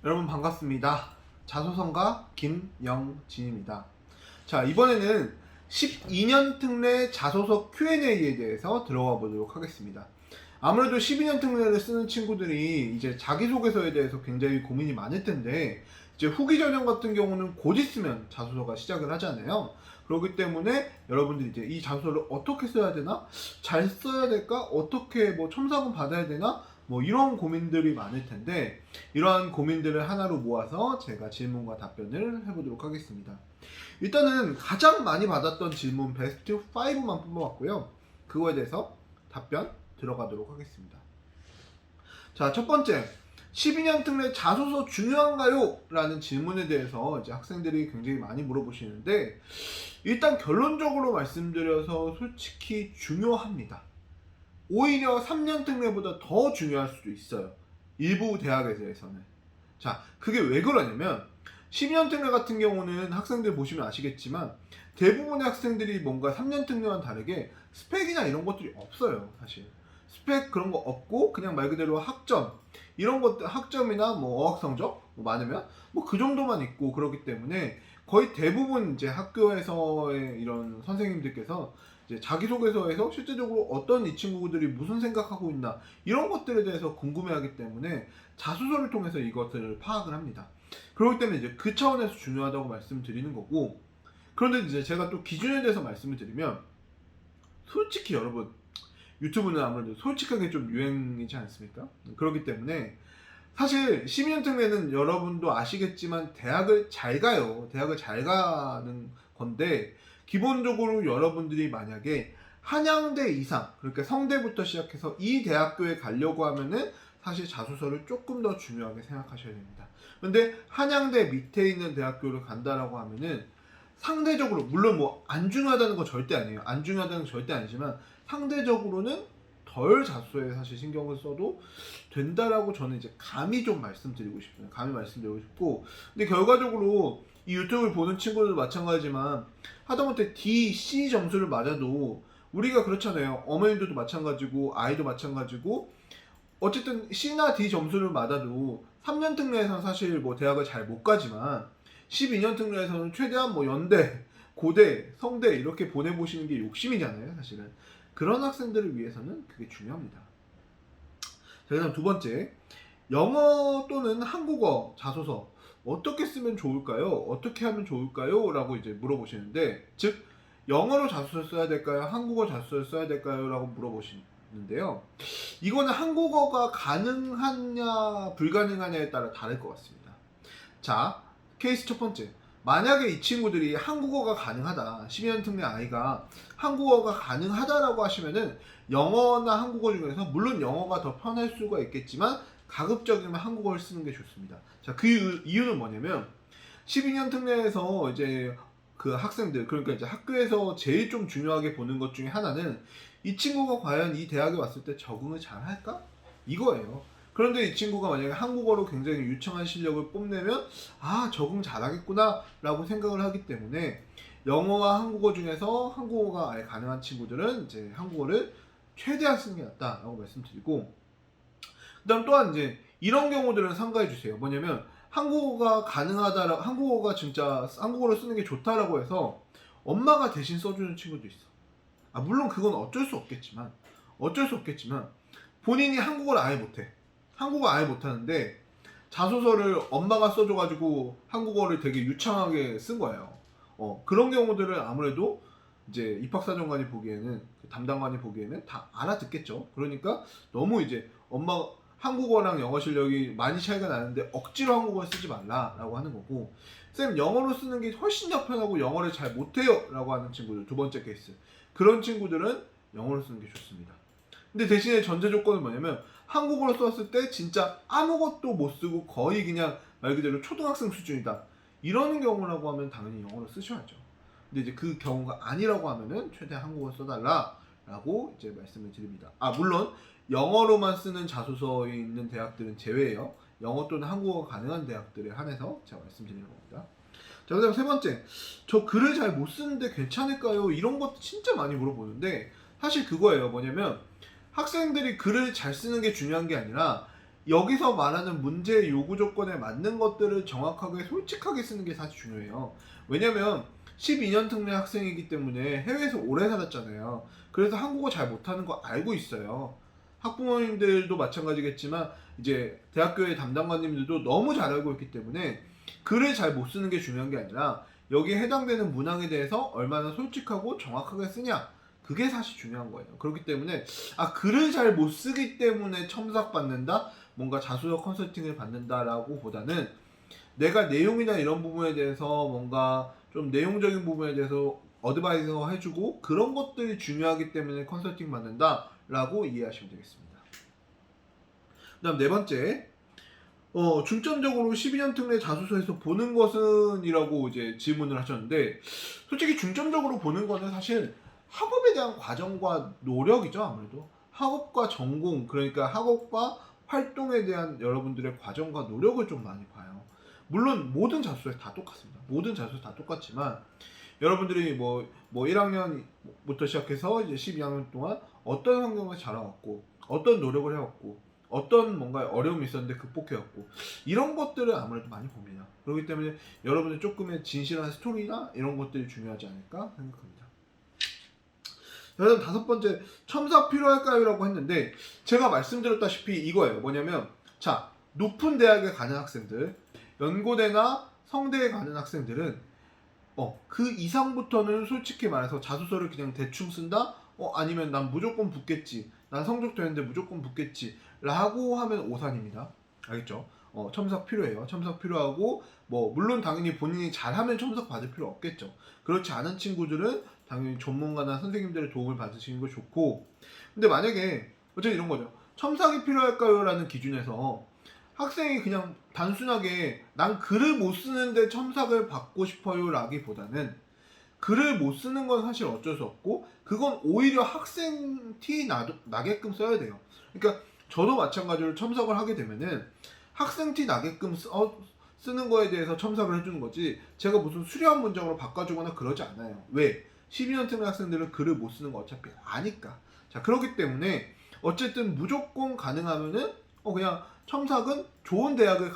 여러분 반갑습니다. 자소성가 김영진입니다. 자, 이번에는 12년 특례 자소서 Q&A에 대해서 들어가 보도록 하겠습니다. 아무래도 12년 특례를 쓰는 친구들이 이제 자기소개서에 대해서 굉장히 고민이 많을 텐데, 이제 후기 전형 같은 경우는 곧 있으면 자소서가 시작을 하잖아요. 그렇기 때문에 여러분들이 이제 이 자소서를 어떻게 써야 되나? 잘 써야 될까? 어떻게 뭐 첨삭은 받아야 되나? 뭐 이런 고민들이 많을 텐데, 이러한 고민들을 하나로 모아서 제가 질문과 답변을 해보도록 하겠습니다. 일단은 가장 많이 받았던 질문 베스트 5만 뽑아봤고요. 그거에 대해서 답변 들어가도록 하겠습니다. 자, 첫 번째, 12년 특례 자소서 중요한가요? 라는 질문에 대해서 이제 학생들이 굉장히 많이 물어보시는데, 일단 결론적으로 말씀드려서 솔직히 중요합니다. 오히려 3년 특례보다 더 중요할 수도 있어요. 일부 대학에서는. 자, 그게 왜 그러냐면 12년 특례 같은 경우는 학생들 보시면 아시겠지만 대부분의 학생들이 뭔가 3년 특례와는 다르게 스펙이나 이런 것들이 없어요. 사실 스펙 그런 거 없고 그냥 말 그대로 학점 이런 것들, 학점이나 뭐 어학 성적 뭐 많으면 뭐 그 정도만 있고, 그렇기 때문에 거의 대부분 이제 학교에서의 이런 선생님들께서 이제 자기소개서에서 실제적으로 어떤 이 친구들이 무슨 생각하고 있나 이런 것들에 대해서 궁금해하기 때문에 자소서를 통해서 이것들을 파악을 합니다. 그렇기 때문에 이제 그 차원에서 중요하다고 말씀드리는 거고, 그런데 이제 제가 또 기준에 대해서 말씀을 드리면, 솔직히 여러분 유튜브는 아무래도 솔직하게 좀 유행이지 않습니까? 그렇기 때문에 사실 12년 특례는 여러분도 아시겠지만 대학을 잘 가요. 대학을 잘 가는 건데, 기본적으로 여러분들이 만약에 한양대 이상, 그러니까 성대부터 시작해서 이 대학교에 가려고 하면은 사실 자소서를 조금 더 중요하게 생각하셔야 됩니다. 근데 한양대 밑에 있는 대학교를 간다라고 하면은 상대적으로, 물론 뭐 안 중요하다는 건 절대 아니에요. 안 중요하다는 건 절대 아니지만 상대적으로는 덜 자소서에 사실 신경을 써도 된다라고 저는 이제 감히 좀 말씀드리고 싶어요. 감히 말씀드리고 싶고, 근데 결과적으로 이 유튜브를 보는 친구들도 마찬가지지만 하다못해 D, C 점수를 맞아도 우리가 그렇잖아요. 어머님들도 마찬가지고 아이도 마찬가지고, 어쨌든 C나 D 점수를 맞아도 3년 특례에서는 사실 뭐 대학을 잘 못 가지만 12년 특례에서는 최대한 뭐 연대, 고대, 성대 이렇게 보내보시는 게 욕심이잖아요, 사실은. 그런 학생들을 위해서는 그게 중요합니다. 자, 그다음 두 번째, 영어 또는 한국어 자소서 어떻게 쓰면 좋을까요? 어떻게 하면 좋을까요? 라고 이제 물어보시는데, 즉 영어로 자소서를 써야 될까요? 한국어 자소서를 써야 될까요? 라고 물어보시는데요. 이거는 한국어가 가능하냐 불가능하냐에 따라 다를 것 같습니다. 자, 케이스 첫 번째, 만약에 이 친구들이 한국어가 가능하다, 12년 특례 아이가 한국어가 가능하다라고 하시면은 영어나 한국어 중에서 물론 영어가 더 편할 수가 있겠지만 가급적이면 한국어를 쓰는 게 좋습니다. 자, 그 이유는 뭐냐면 12년 특례에서 이제 그 학생들, 그러니까 이제 학교에서 제일 좀 중요하게 보는 것 중에 하나는 이 친구가 과연 이 대학에 왔을 때 적응을 잘 할까? 이거예요. 그런데 이 친구가 만약에 한국어로 굉장히 유창한 실력을 뽐내면 적응 잘하겠구나 라고 생각을 하기 때문에 영어와 한국어 중에서 한국어가 아예 가능한 친구들은 이제 한국어를 최대한 쓰는 게 낫다라고 말씀드리고, 그 다음 또한 이제 이런 경우들은 삼가해 주세요. 뭐냐면 한국어가 가능하다, 한국어가 진짜 한국어를 쓰는 게 좋다라고 해서 엄마가 대신 써주는 친구도 있어. 물론 그건 어쩔 수 없겠지만 본인이 한국어를 아예 못해. 한국어 아예 못하는데 자소서를 엄마가 써줘가지고 한국어를 되게 유창하게 쓴 거예요. 그런 경우들은 아무래도 이제 입학사정관이 보기에는, 담당관이 보기에는 다 알아듣겠죠. 그러니까 너무 이제 엄마 한국어랑 영어 실력이 많이 차이가 나는데 억지로 한국어를 쓰지 말라라고 하는 거고, 쌤 영어로 쓰는 게 훨씬 더 편하고 영어를 잘 못해요 라고 하는 친구들, 두 번째 케이스, 그런 친구들은 영어로 쓰는 게 좋습니다. 근데 대신에 전제 조건은 뭐냐면 한국어로 썼을 때 진짜 아무것도 못 쓰고 거의 그냥 말 그대로 초등학생 수준이다, 이러는 경우라고 하면 당연히 영어로 쓰셔야죠. 근데 이제 그 경우가 아니라고 하면은 최대한 한국어 써달라라고 이제 말씀을 드립니다. 물론 영어로만 쓰는 자소서에 있는 대학들은 제외예요. 영어 또는 한국어가 가능한 대학들에 한해서 제가 말씀드리는 겁니다. 자, 그다음 세 번째, 저 글을 잘 못 쓰는데 괜찮을까요? 이런 것도 진짜 많이 물어보는데, 사실 그거예요. 뭐냐면 학생들이 글을 잘 쓰는 게 중요한 게 아니라 여기서 말하는 문제의 요구 조건에 맞는 것들을 정확하게 솔직하게 쓰는 게 사실 중요해요. 왜냐면 12년 특례 학생이기 때문에 해외에서 오래 살았잖아요. 그래서 한국어 잘 못하는 거 알고 있어요. 학부모님들도 마찬가지겠지만 이제 대학교의 담당관님들도 너무 잘 알고 있기 때문에 글을 잘 못 쓰는 게 중요한 게 아니라 여기에 해당되는 문항에 대해서 얼마나 솔직하고 정확하게 쓰냐, 그게 사실 중요한 거예요. 그렇기 때문에 글을 잘 못 쓰기 때문에 첨삭 받는다, 뭔가 자소서 컨설팅을 받는다라고 보다는 내가 내용이나 이런 부분에 대해서 뭔가 좀 내용적인 부분에 대해서 어드바이저 해주고 그런 것들이 중요하기 때문에 컨설팅 받는다라고 이해하시면 되겠습니다. 그다음 네 번째, 중점적으로 12년 특례 자소서에서 보는 것은 이라고 이제 질문을 하셨는데, 솔직히 중점적으로 보는 거는 사실 학업에 대한 과정과 노력이죠. 아무래도 학업과 전공, 그러니까 학업과 활동에 대한 여러분들의 과정과 노력을 좀 많이 봐요. 물론 모든 자소서에 다 똑같습니다. 모든 자소서 다 똑같지만 여러분들이 뭐 1학년부터 시작해서 이제 12학년 동안 어떤 환경에서 자라왔고 어떤 노력을 해왔고 어떤 뭔가 어려움이 있었는데 극복해왔고 이런 것들을 아무래도 많이 봅니다. 그렇기 때문에 여러분들 조금의 진실한 스토리나 이런 것들이 중요하지 않을까 생각합니다. 그다음 다섯 번째, 첨삭 필요할까요? 라고 했는데 제가 말씀드렸다시피 이거예요. 뭐냐면 자, 높은 대학에 가는 학생들, 연고대나 성대에 가는 학생들은 그 이상부터는 솔직히 말해서 자소서를 그냥 대충 쓴다? 아니면 난 무조건 붙겠지, 난 성적 되는데 무조건 붙겠지 라고 하면 오산입니다. 알겠죠? 첨삭 필요해요. 첨삭 필요하고 물론 당연히 본인이 잘하면 첨삭 받을 필요 없겠죠. 그렇지 않은 친구들은 당연히 전문가나 선생님들의 도움을 받으시는 거 좋고, 근데 만약에 어쨌든 이런 거죠. 첨삭이 필요할까요? 라는 기준에서 학생이 그냥 단순하게 난 글을 못 쓰는데 첨삭을 받고 싶어요 라기보다는 글을 못 쓰는 건 사실 어쩔 수 없고 그건 오히려 학생 티 나게끔 써야 돼요. 그러니까 저도 마찬가지로 첨삭을 하게 되면은 학생 티 나게끔 쓰는 거에 대해서 첨삭을 해주는 거지 제가 무슨 수려한 문장으로 바꿔주거나 그러지 않아요. 왜? 12년 특례 학생들은 글을 못 쓰는 거 어차피 아니까. 자, 그렇기 때문에 어쨌든 무조건 가능하면은 그냥 첨삭은 좋은 대학을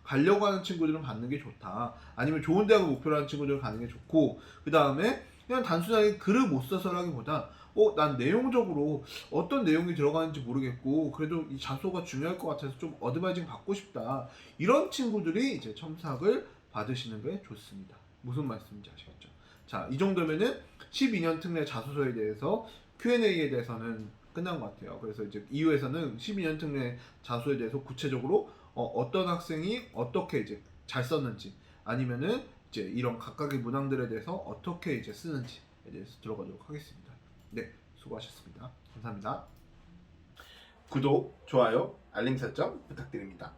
가려고 하는 친구들은 받는 게 좋다. 아니면 좋은 대학을 목표로 하는 친구들은 가는 게 좋고, 그 다음에 그냥 단순하게 글을 못 써서라기보다 난 내용적으로 어떤 내용이 들어가는지 모르겠고 그래도 이 자소가 중요할 것 같아서 좀 어드바이징 받고 싶다. 이런 친구들이 이제 첨삭을 받으시는 게 좋습니다. 무슨 말씀인지 아시겠죠? 자, 이 정도면은 12년 특례 자소서에 대해서 Q&A에 대해서는 끝난 것 같아요. 그래서 이제 이후에서는 12년 특례 자소에 대해서 구체적으로 어떤 학생이 어떻게 이제 잘 썼는지 아니면은 이제 이런 각각의 문항들에 대해서 어떻게 이제 쓰는지에 대해서 들어가도록 하겠습니다. 네, 수고하셨습니다. 감사합니다. 구독, 좋아요, 알림 설정 부탁드립니다.